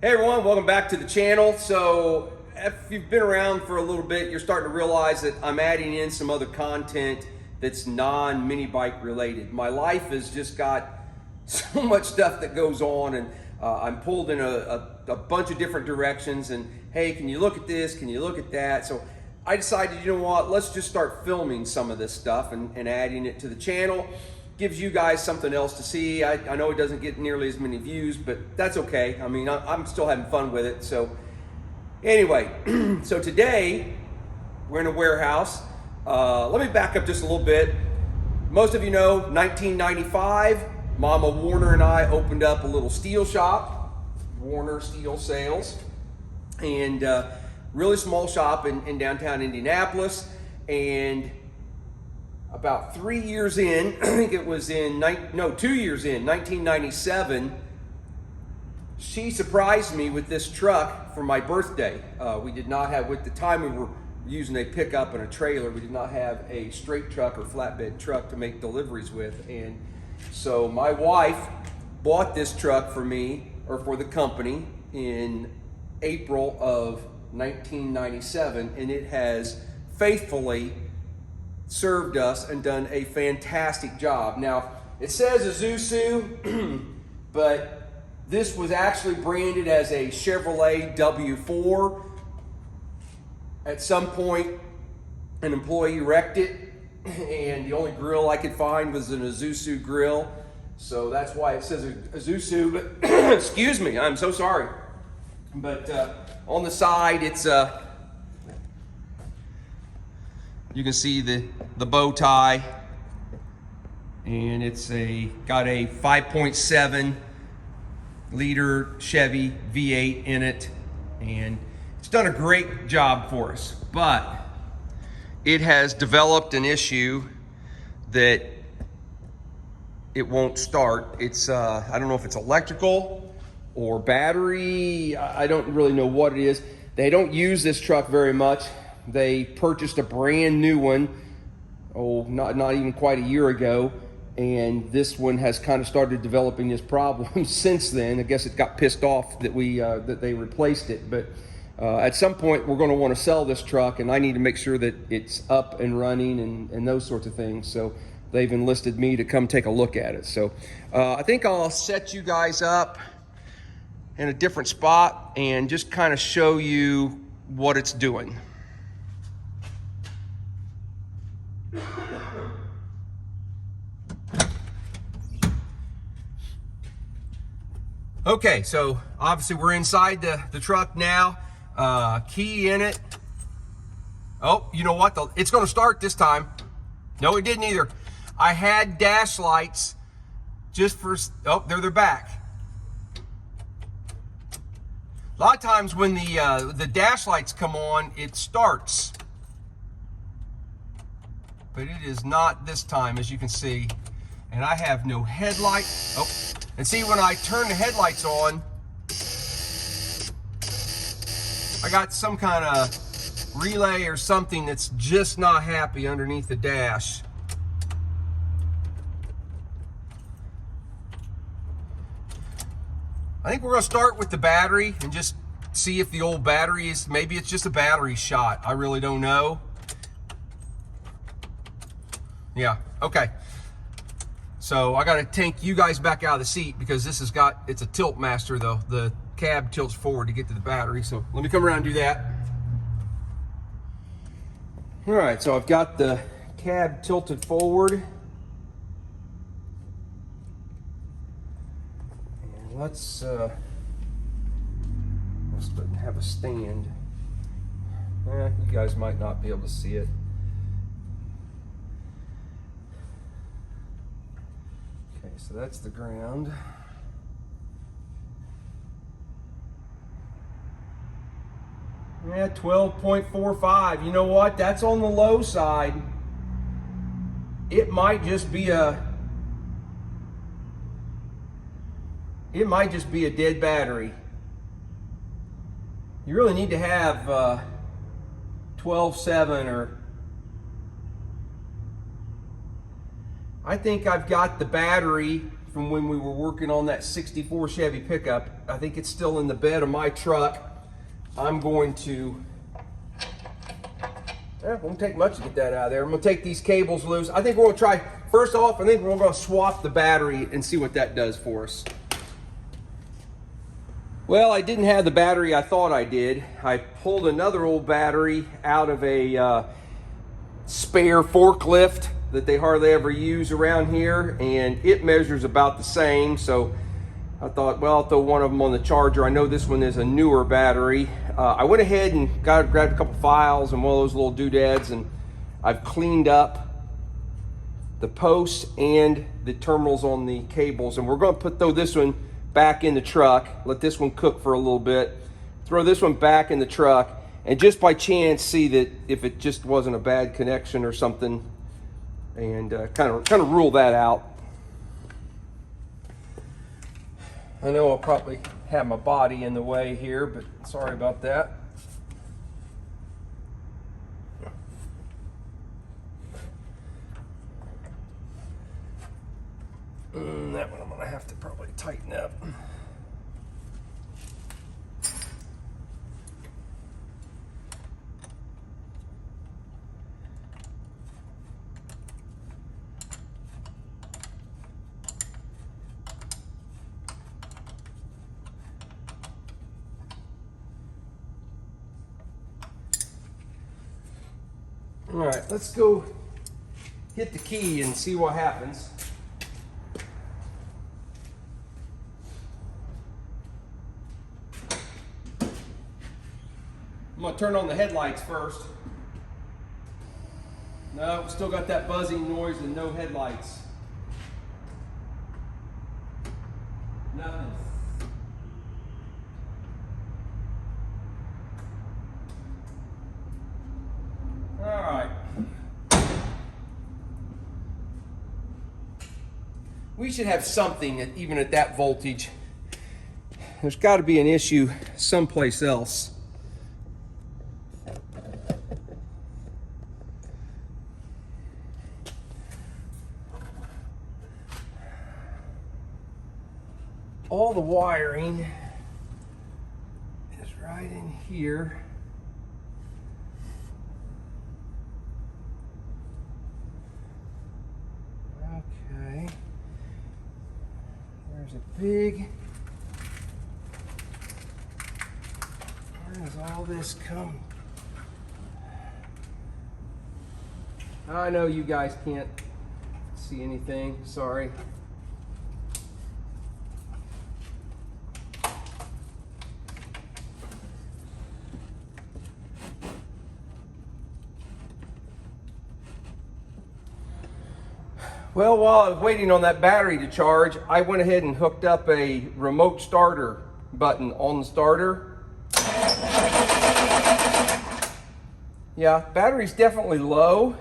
Hey everyone, welcome back to the channel. So if you've been around for a little bit, you're starting to realize that I'm adding in some other content that's non-mini bike related. My life has just got so much stuff that goes on, and I'm pulled in a bunch of different directions, and hey, can you look at this? Can you look at that? So I decided, you know what, let's just start filming some of this stuff and adding it to the channel. Gives you guys something else to see. I know it doesn't get nearly as many views, but that's okay. I mean, I'm still having fun with it. So anyway, so today we're in a warehouse. Let me back up just a little bit. Most of you know, 1995, Mama Warner and I opened up a little steel shop, Warner Steel Sales, and really small shop in downtown Indianapolis. And about 3 years in, I think it was 2 years in, 1997, she surprised me with this truck for my birthday. We did not have, at the time we were using a pickup and a trailer, we did not have a straight truck or flatbed truck to make deliveries with. And so my wife bought this truck for me, or for the company, in April of 1997, and it has faithfully served us and done a fantastic job. Now, it says Isuzu, but this was actually branded as a Chevrolet W4. At some point, an employee wrecked it, and the only grill I could find was an Isuzu grill. So that's why it says Isuzu, but excuse me, I'm so sorry. But on the side, it's you can see the bow tie, and it's got a 5.7 liter Chevy V8 in it, and it's done a great job for us. But it has developed an issue that it won't start. It's I don't know if it's electrical or battery. I don't really know what it is. They don't use this truck very much. They purchased a brand new one, not even quite a year ago, and this one has kind of started developing this problem since then. I guess it got pissed off that they replaced it, but at some point we're going to want to sell this truck, and I need to make sure that it's up and running and those sorts of things. So they've enlisted me to come take a look at it. So I think I'll set you guys up in a different spot and just kind of show you what it's doing. Okay, so obviously we're inside the truck now. Key in it. Oh, you know what? It's going to start this time. No, it didn't either. I had dash lights just for... Oh, they're back. A lot of times when the dash lights come on, it starts. But it is not this time, as you can see. And I have no headlight. Oh, and see, when I turn the headlights on, I got some kind of relay or something that's just not happy underneath the dash. I think we're going to start with the battery and just see if the old battery is, maybe it's just a battery shot. I really don't know. Yeah, okay. So I got to take you guys back out of the seat because this has got, it's a tilt master though. The cab tilts forward to get to the battery. So let me come around and do that. All right, so I've got the cab tilted forward. And let's have a stand. You guys might not be able to see it. Okay, so that's the ground. Yeah, 12.45. You know what? That's on the low side. It might just be a dead battery. You really need to have 12.7 or... I think I've got the battery from when we were working on that 64 Chevy pickup. I think it's still in the bed of my truck. I'm going to, it won't take much to get that out of there. I'm gonna take these cables loose. I think we're gonna try, first off, I think we're gonna swap the battery and see what that does for us. Well, I didn't have the battery I thought I did. I pulled another old battery out of a spare forklift that they hardly ever use around here, and it measures about the same. So I thought, well, I'll throw one of them on the charger. I know this one is a newer battery. I went ahead and grabbed a couple files and one of those little doodads, and I've cleaned up the posts and the terminals on the cables, and we're going to throw this one back in the truck, let this one cook for a little bit, throw this one back in the truck, and just by chance see that if it just wasn't a bad connection or something, and kind of rule that out. I know I'll probably have my body in the way here, but sorry about that. That one I'm gonna have to probably tighten up. All right, let's go hit the key and see what happens. I'm gonna turn on the headlights first. No, still got that buzzing noise and no headlights. Nothing. All right. We should have something even at that voltage. There's got to be an issue someplace else. All the wiring is right in here. Okay. There's a big. Where does all this come? I know you guys can't see anything, sorry. Well, while I was waiting on that battery to charge, I went ahead and hooked up a remote starter button on the starter. Yeah, battery's definitely low,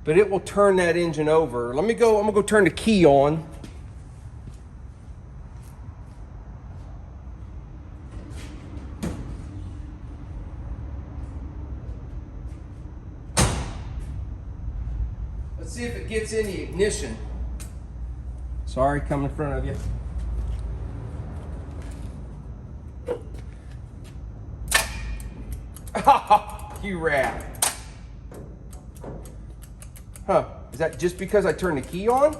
but it will turn that engine over. I'm gonna go turn the key on. Let's see if it gets in the ignition. Sorry, come in front of you. You rat. Huh, is that just because I turned the key on?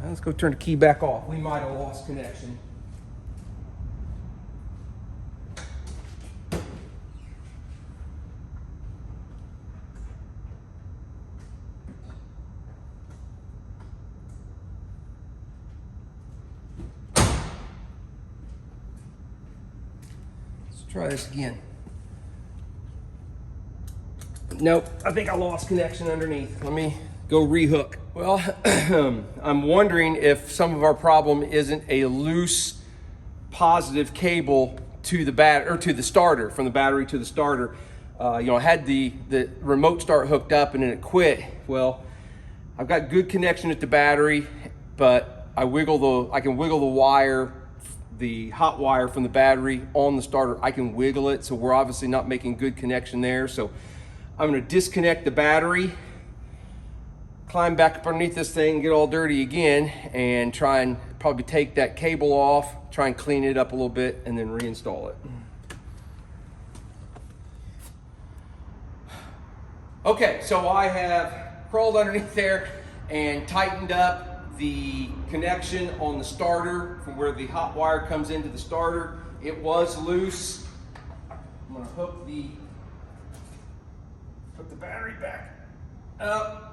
Let's go turn the key back off. We might have lost connection. Try this again. Nope, I think I lost connection underneath. Let me go rehook. Well, I'm wondering if some of our problem isn't a loose positive cable to the or to the starter, from the battery to the starter. I had the remote start hooked up and then it quit. Well, I've got good connection at the battery, but I can wiggle the wire, the hot wire from the battery on the starter. I can wiggle it, so we're obviously not making good connection there. So I'm going to disconnect the battery, climb back up underneath this thing, get all dirty again, and try and probably take that cable off, try and clean it up a little bit, and then reinstall it. Okay, so I have crawled underneath there and tightened up the connection on the starter from where the hot wire comes into the starter. It was loose. I'm gonna hook the battery back up.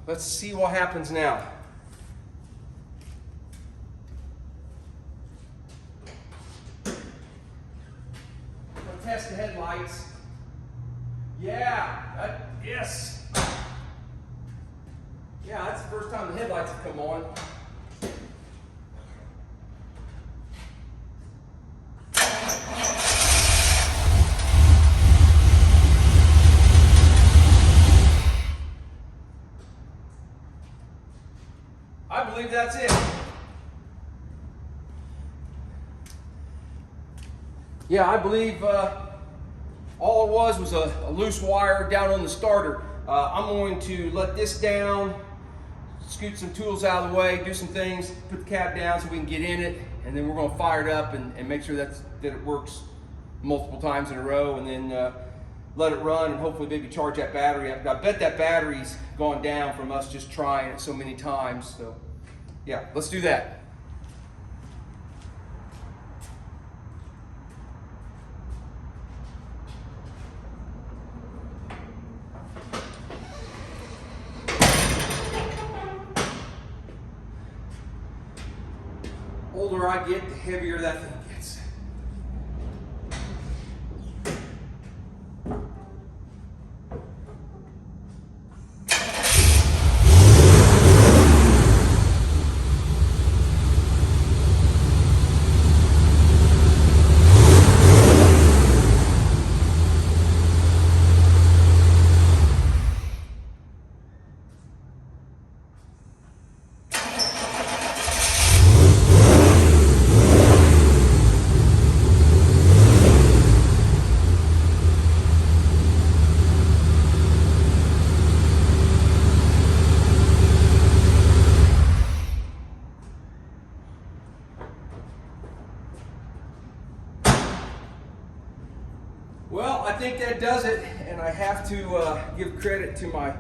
Let's see what happens now. I'm gonna test the headlights. Yeah, yes. Yeah, that's the first time the headlights have come on. I believe that's it. Yeah, I believe all it was a loose wire down on the starter. I'm going to let this down, scoot some tools out of the way, do some things, put the cab down so we can get in it, and then we're going to fire it up and make sure that it works multiple times in a row, and then let it run and hopefully maybe charge that battery up. I bet that battery's gone down from us just trying it so many times. So yeah, let's do that. Older I get, the heavier that thing gets. Well, I think that does it, and I have to give credit to my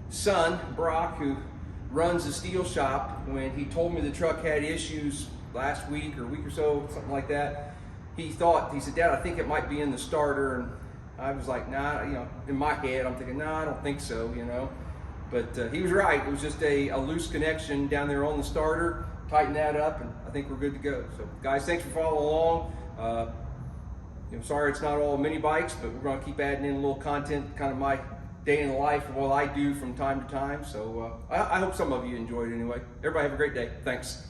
son, Brock, who runs the steel shop. When he told me the truck had issues last week or a week or so, something like that, he said, Dad, I think it might be in the starter, and I was like, nah, in my head, I'm thinking, nah, I don't think so, But he was right. It was just a loose connection down there on the starter. Tighten that up, and I think we're good to go. So, guys, thanks for following along. Sorry it's not all mini bikes, but we're going to keep adding in a little content, kind of my day in the life of what I do from time to time. So I hope some of you enjoyed it anyway. Everybody have a great day. Thanks.